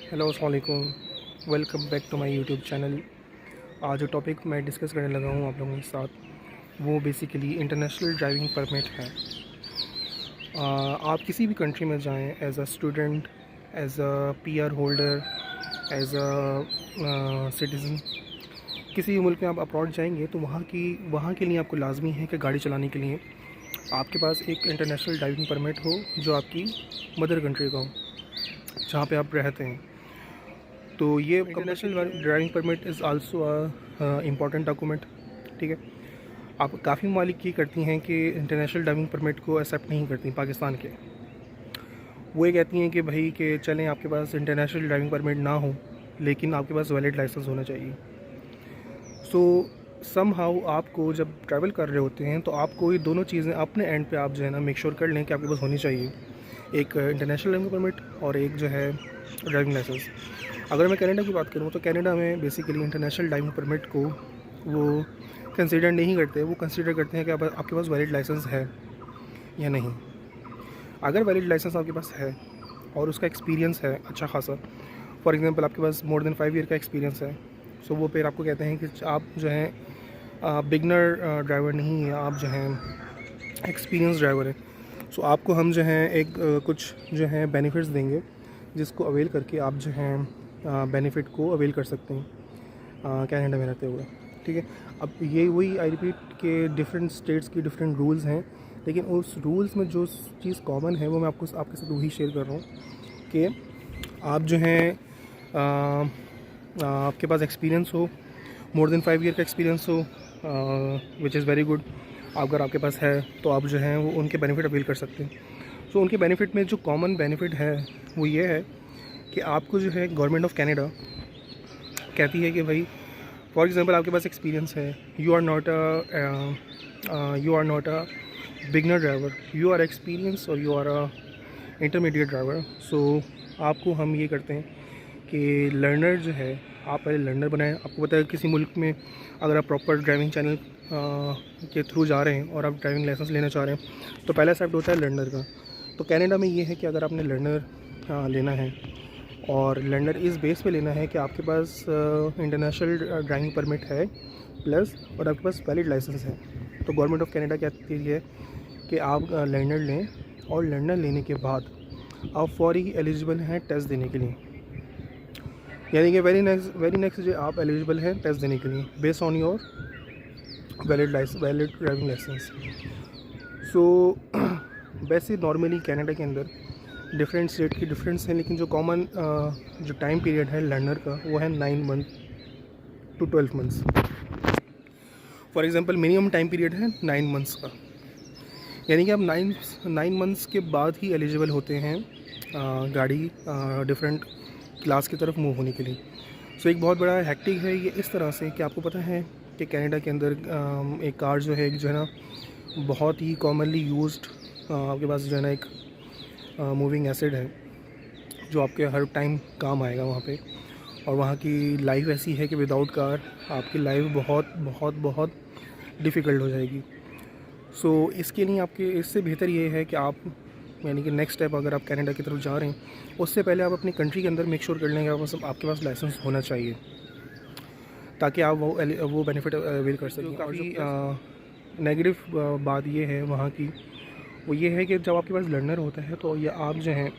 Hello अस्सलाम वालेकुम, welcome back to my YouTube channel. आज जो टॉपिक मैं डिस्कस करने लगा हूँ आप लोगों के साथ वो बेसिकली इंटरनेशनल ड्राइविंग परमिट है। आप किसी भी कंट्री में जाएं as a student, as a PR holder, as a citizen, किसी भी मुल्क में आप अब्रॉड जाएंगे तो वहाँ के लिए आपको लाजमी है कि गाड़ी चलाने के लिए आपके पास एक इंटरनेशनल ड्राइविंग परमिट हो जो आपकी मदर कंट्री का हो, जहाँ पे आप रहते हैं। तो ये international driving permit is also important document. ठीक है, आप काफ़ी ममालिक ये करती हैं कि इंटरनेशनल ड्राइविंग परमिट को एक्सेप्ट नहीं करती पाकिस्तान के। वो ये कहती हैं कि भाई कि चलें आपके पास इंटरनेशनल ड्राइविंग परमिट ना हो लेकिन आपके पास वैलिड लाइसेंस होना चाहिए। सो सम हाउ आपको जब ट्रैवल कर रहे होते हैं तो आपको ये दोनों चीज़ें अपने एंड पे आप जो है ना मेक श्योर कर लें कि आपके पास होनी चाहिए, एक इंटरनेशनल ड्राइविंग परमिट और एक जो है ड्राइविंग लाइसेंस। अगर मैं कनाडा की बात करूँ तो कनाडा में बेसिकली इंटरनेशनल ड्राइविंग परमिट को वो कंसीडर नहीं करते। वो कंसीडर करते हैं कि आपके पास वैलिड लाइसेंस है या नहीं। अगर वैलिड लाइसेंस आपके पास है और उसका एक्सपीरियंस है अच्छा खासा, फॉर एग्जांपल आपके पास मोर देन 5 ईयर का एक्सपीरियंस है, सो वो फिर आपको कहते हैं कि आप जो हैं बिगनर ड्राइवर नहीं है, आप जो हैं एक्सपीरियंस ड्राइवर है। सो आपको हम जो हैं एक कुछ जो हैं बेनिफिट्स देंगे जिसको अवेल करके आप जो हैं बेनिफिट को अवेल कर सकते हैं कनाडा में रहते हुए। ठीक है, अब ये वही आई रिपीट के डिफरेंट स्टेट्स की डिफरेंट रूल्स हैं, लेकिन उस रूल्स में जो चीज़ कॉमन है वो मैं आपके साथ वही शेयर कर रहा हूँ कि आप जो हैं आपके पास एक्सपीरियंस हो, मोर देन 5 ईयर का एक्सपीरियंस हो, विच इज़ वेरी गुड। अगर आपके पास है तो आप जो हैं वो उनके बेनिफिट अवेल कर सकते हैं। सो उनके बेनिफिट में जो कॉमन बेनिफिट है वो ये है कि आपको जो है गवर्नमेंट ऑफ कनाडा कहती है कि भाई फॉर एग्जांपल आपके पास एक्सपीरियंस है, you are not a beginner driver, you are experience और you are a intermediate driver. So आपको हम ये करते हैं कि लर्नर जो है आप पहले लर्नर बनाएं। आपको पता है किसी मुल्क में अगर आप प्रॉपर ड्राइविंग चैनल के थ्रू जा रहे हैं और आप ड्राइविंग लाइसेंस लेना चाह रहे हैं तो पहला स्टेप होता है लर्नर का। तो कनाडा में ये है कि अगर आपने लर्नर लेना है और लर्नर इस बेस पे लेना है कि आपके पास इंटरनेशनल ड्राइविंग परमिट है प्लस और आपके पास वैलिड लाइसेंस है, तो गवर्नमेंट ऑफ कनाडा कहती है कि आप लर्नर लें और लर्नर लेने के बाद आप फौरी एलिजिबल हैं टेस्ट देने के लिए। यानी कि वेरी नेक्स्ट डे आप एलिजिबल हैं टेस्ट देने के लिए based on your valid driving licence. So वैसे नॉर्मली कनाडा के अंदर डिफरेंट स्टेट की डिफरेंस है, लेकिन जो कॉमन जो टाइम पीरियड है लर्नर का वो है 9 month to 12 months. For example minimum time period है 9 मंथ्स का, यानी कि आप 9 मंथ्स के बाद ही एलिजिबल होते हैं गाड़ी डिफरेंट क्लास की तरफ मूव होने के लिए। सो एक बहुत बड़ा हैक्टिक है ये इस तरह से कि आपको पता है कि कनाडा के अंदर एक कार जो है ना बहुत ही कॉमनली यूज्ड आपके पास जो है ना एक मूविंग एसिड है जो आपके हर टाइम काम आएगा वहाँ पे। और वहाँ की लाइफ ऐसी है कि विदाउट कार आपकी लाइफ बहुत बहुत बहुत डिफ़िकल्ट हो जाएगी। सो इसके लिए आपके इससे बेहतर ये है कि आप यानी कि नेक्स्ट स्टेप अगर आप कनाडा की तरफ जा रहे हैं उससे पहले आप अपनी कंट्री के अंदर मेक श्योर कर लें कि आपके पास लाइसेंस होना चाहिए ताकि आप वो बेनिफिट अवेल कर सकें। काफ़ी नेगेटिव बात ये है वहाँ की, वो ये है कि जब आपके पास लर्नर होता है तो ये आप जो हैं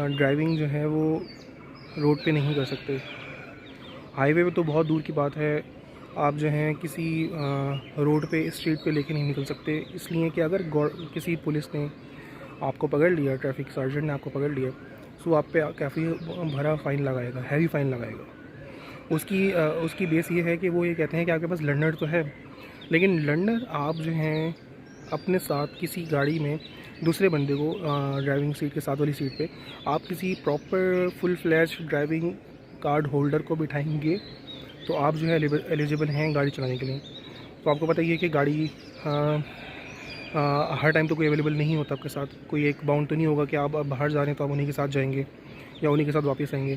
ड्राइविंग जो है वो रोड पे नहीं कर सकते। हाईवे पे तो बहुत दूर की बात है, आप जो हैं किसी रोड पे स्ट्रीट पे लेके नहीं निकल सकते, इसलिए कि अगर किसी पुलिस ने आपको पकड़ लिया, ट्रैफिक सर्जेंट ने आपको पकड़ लिया, तो आप पे काफ़ी भरा फ़ाइन लगाएगा, हैवी फ़ाइन लगाएगा। उसकी बेस ये है कि वो ये कहते हैं कि आपके पास लर्नर तो है, लेकिन लर्नर आप जो हैं अपने साथ किसी गाड़ी में दूसरे बंदे को ड्राइविंग सीट के साथ वाली सीट पे आप किसी proper full flash driving card holder को बिठाएंगे तो आप जो है एलिजिबल हैं गाड़ी चलाने के लिए। तो आपको पता ही है कि गाड़ी हर टाइम तो कोई अवेलेबल नहीं होता आपके साथ, कोई एक बाउंड तो नहीं होगा कि आप बाहर जा रहे हैं तो आप उन्हीं के साथ जाएंगे या उन्हीं के साथ वापस आएंगे।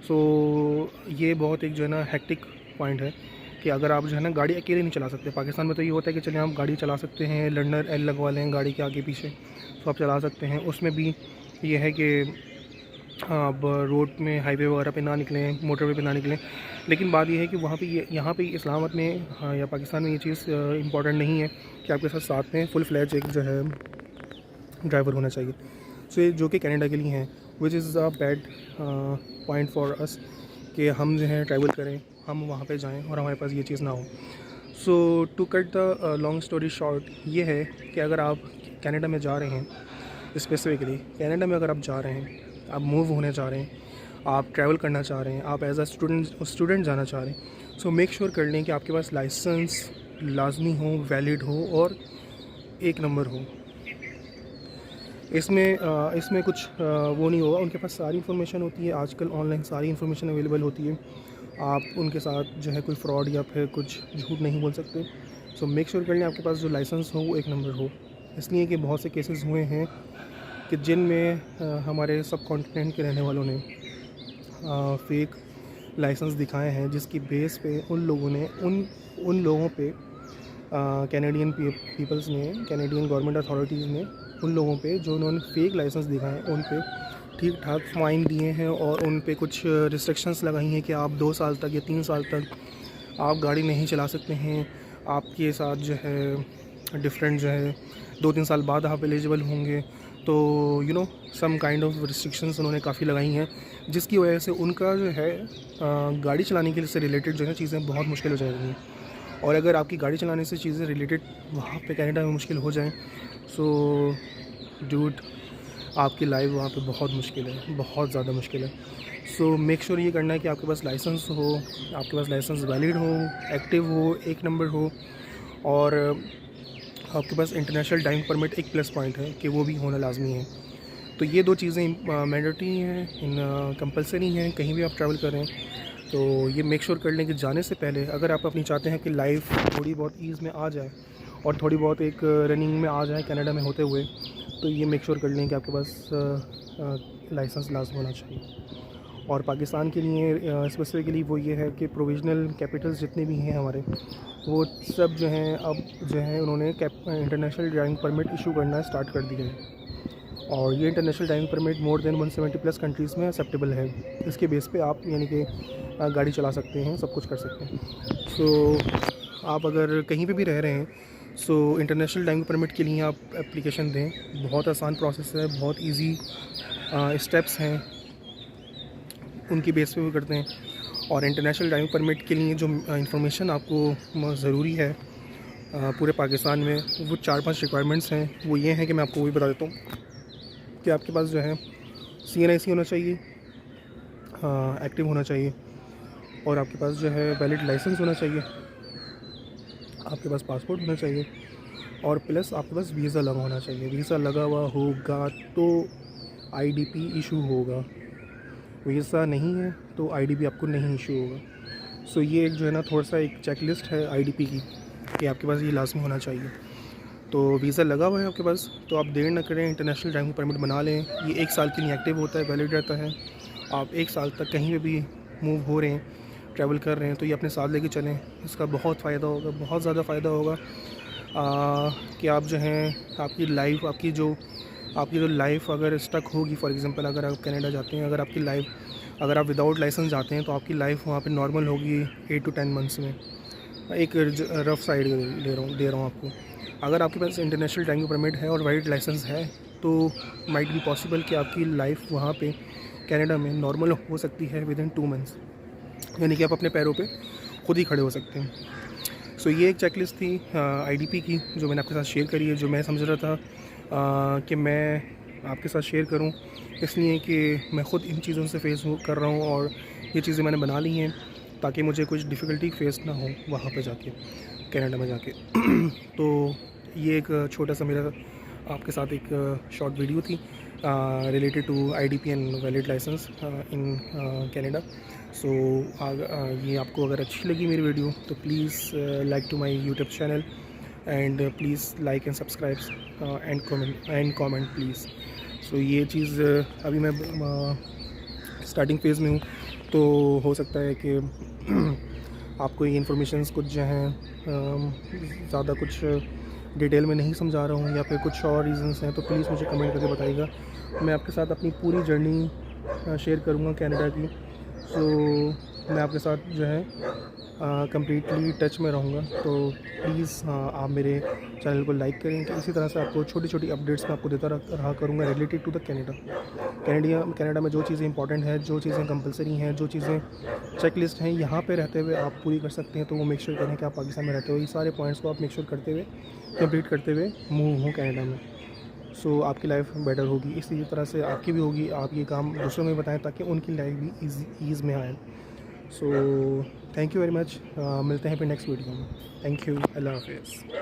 सो ये बहुत एक जो है ना हेक्टिक पॉइंट है कि अगर आप जो है ना गाड़ी अकेले नहीं चला सकते। पाकिस्तान में तो ये होता है कि चलिए आप गाड़ी चला सकते हैं, लर्नर एल लगवा लें गाड़ी के आगे पीछे तो आप चला सकते हैं। उसमें भी ये है कि अब रोड में हाईवे वगैरह पे ना निकलें, मोटरवे पे ना निकलें। लेकिन बात ये है कि वहाँ पे यहाँ पे इस्लामाबाद में या पाकिस्तान में ये चीज़ इम्पॉर्टेंट नहीं है कि आपके साथ में फुल फ्लैज एक जो है ड्राइवर होना चाहिए। सो ये जो कि कनाडा के लिए है, which is a bad point for us कि हम जो है ट्रैवल करें, हम वहाँ पे जाएं और हमारे पास ये चीज़ ना हो। So to cut the long story short, ये है कि अगर आप कनाडा में जा रहे हैं, स्पेसिफिकली कनाडा में अगर आप जा रहे हैं, आप मूव होने जा रहे हैं, आप ट्रैवल करना चाह रहे हैं, आप एज अ स्टूडेंट जाना चाह रहे हैं, सो मेक श्योर कर लें कि आपके पास लाइसेंस लाजमी हो, वैलिड हो और एक नंबर हो। इसमें कुछ वो नहीं होगा, उनके पास सारी इन्फॉर्मेशन होती है। आजकल ऑनलाइन सारी इन्फॉर्मेशन अवेलेबल होती है, आप उनके साथ जो है कोई फ्रॉड या फिर कुछ झूठ नहीं बोल सकते। सो मेक श्योर कर लें आपके पास जो लाइसेंस हो वो एक नंबर हो। इसलिए कि बहुत से केसेस हुए हैं कि जिनमें हमारे सब कॉन्टिनेंट के रहने वालों ने फेक लाइसेंस दिखाए हैं, जिसकी बेस पे उन लोगों पे कैनेडियन पीपल्स ने, कैनेडियन गवर्नमेंट अथॉरिटीज़ ने उन लोगों पे जो उन्होंने फेक लाइसेंस दिखाए उन पे ठीक ठाक फ़ाइन दिए हैं और उन पे कुछ रिस्ट्रिक्शंस लगाई हैं कि आप 2 साल तक या 3 साल तक आप गाड़ी नहीं चला सकते हैं। आपके साथ जो है डिफरेंट जो है 2-3 साल बाद आप एलिजिबल होंगे। तो सम काइंड ऑफ रिस्ट्रिक्शंस उन्होंने काफ़ी लगाई हैं, जिसकी वजह से उनका जो है गाड़ी चलाने के से रिलेटेड जो है चीज़ें बहुत मुश्किल हो जाएंगी। और अगर आपकी गाड़ी चलाने से चीज़ें रिलेटेड वहाँ पे कनाडा में मुश्किल हो जाएं, सो डूड आपकी लाइफ वहाँ पे बहुत मुश्किल है, बहुत ज़्यादा मुश्किल है। सो मेक श्योर ये करना है कि आपके पास लाइसेंस हो, आपके पास लाइसेंस वैलिड हो, एक्टिव हो, एक नंबर हो, और आपके पास इंटरनेशनल ड्राइविंग परमिट एक प्लस पॉइंट है कि वो भी होना लाजमी है। तो ये 2 चीज़ें मैंडेटरी हैं, कंपलसरी हैं कहीं भी आप ट्रैवल करें। तो ये मेक श्योर कर लें कि जाने से पहले अगर आप अपनी चाहते हैं कि लाइफ थोड़ी बहुत ईज़ में आ जाए और थोड़ी बहुत एक रनिंग में आ जाए कनाडा में होते हुए, तो ये मेक श्योर कर लें कि आपके पास लाइसेंस लाजमी होना चाहिए। और पाकिस्तान के लिए स्पेसिफिकली वो ये है कि प्रोविजनल कैपिटल्स जितने भी हैं हमारे, वो सब जो हैं अब जो है उन्होंने इंटरनेशनल ड्राइविंग परमिट इशू करना स्टार्ट कर दिया है। और ये international driving permit more than 170+ countries में एक्सेप्टेबल है। इसके बेस पे आप यानी कि गाड़ी चला सकते हैं, सब कुछ कर सकते हैं। सो आप अगर कहीं पे भी रह रहे हैं, सो इंटरनेशनल ड्राइविंग परमिट के लिए आप एप्लीकेशन दें। बहुत आसान प्रोसेस है, बहुत इजी स्टेप्स हैं, उनकी बेस पे भी करते हैं। और इंटरनेशनल ड्राइविंग परमिट के लिए जो इंफॉर्मेशन आपको ज़रूरी है पूरे पाकिस्तान में, वो 4-5 रिक्वायरमेंट्स हैं। वो ये हैं कि मैं आपको वही बता देता हूँ कि आपके पास जो है CNIC होना चाहिए, एक्टिव होना चाहिए, और आपके पास जो है वैलिड लाइसेंस होना चाहिए, आपके पास पासपोर्ट होना चाहिए, और प्लस आपके पास वीज़ा लगा होना चाहिए। वीज़ा लगा हुआ होगा तो IDP इशू होगा, वीज़ा नहीं है तो IDP आपको नहीं इशू होगा। सो ये एक जो है ना थोड़ा सा एक चेकलिस्ट है IDP की कि आपके पास ये लाजमी होना चाहिए। तो वीज़ा लगा हुआ है आपके पास तो आप देर न करें, इंटरनेशनल ड्राइविंग परमिट बना लें। ये 1 साल के लिए एक्टिव होता है, वैलिड रहता है। आप 1 साल तक कहीं पे भी मूव हो रहे हैं, ट्रैवल कर रहे हैं, तो ये अपने साथ लेके चलें। इसका बहुत फ़ायदा होगा, बहुत ज़्यादा फ़ायदा होगा कि आप जो हैं आपकी लाइफ, आपकी जो लाइफ अगर स्टक होगी, फॉर एग्ज़ाम्पल अगर आप कनाडा जाते हैं, अगर आप विदाउट लाइसेंस जाते हैं तो आपकी लाइफ वहाँ पे नॉर्मल होगी 8 to 10 मंथ्स में। एक रफ़ साइड दे रहा हूँ आपको। अगर आपके पास इंटरनेशनल ड्राइविंग परमिट है और वैलिड लाइसेंस है तो माइट बी पॉसिबल कि आपकी लाइफ वहाँ पे कनाडा में नॉर्मल हो सकती है विदिन 2 मंथ्स, यानी कि आप अपने पैरों पे खुद ही खड़े हो सकते हैं। सो ये एक चेकलिस्ट थी IDP की जो मैंने आपके साथ शेयर करी है, जो मैं समझ रहा था कि मैं आपके साथ शेयर करूं, इसलिए कि मैं ख़ुद इन चीज़ों से फेस कर रहा हूं और ये चीज़ें मैंने बना ली हैं ताकि मुझे कुछ डिफ़िकल्टी फेस ना हो वहाँ पे जाके, कनाडा में जाके। तो ये एक छोटा सा मेरा आपके साथ एक शॉर्ट वीडियो थी related to IDP and valid licence in Canada. So ये आपको अगर अच्छी लगी मेरी वीडियो तो please like to my YouTube channel and please like and subscribe and comment please. So ये चीज़ अभी मैं स्टार्टिंग फेज़ में हूँ, तो हो सकता है कि आपको ये इन्फॉर्मेशंस कुछ जो हैं ज़्यादा कुछ डिटेल में नहीं समझा रहा हूँ या फिर कुछ और रीज़न्स हैं, तो प्लीज़ मुझे कमेंट करके बताइएगा। मैं आपके साथ अपनी पूरी जर्नी शेयर करूँगा कनाडा की। सो मैं आपके साथ जो है कम्प्लीटली टच में रहूँगा। तो प्लीज़ आप मेरे चैनल को लाइक करें कि इसी तरह से आपको छोटी छोटी अपडेट्स मैं आपको देता रहा करूँगा रिलेटेड टू द कनाडा में जो चीज़ें इंपॉर्टेंट हैं, जो चीज़ें कंपलसरी हैं, जो चीज़ें चेक लिस्ट हैं, यहाँ पे रहते हुए आप पूरी कर सकते हैं। तो वो मेक श्योर करें कि आप पाकिस्तान में रहते हो, ये सारे पॉइंट्स को आप मेक श्योर करते हुए कंप्लीट करते हुए मूव हो कनाडा में। सो आपकी लाइफ बेटर होगी, इसी तरह से आपकी भी होगी। आप ये काम दूसरों में बताएं ताकि उनकी लाइफ भी ईज़ में आए। So thank you very much. मिलते हैं फिर नेक्स्ट वीडियो में। थैंक यू, अल्लाह हाफिज़।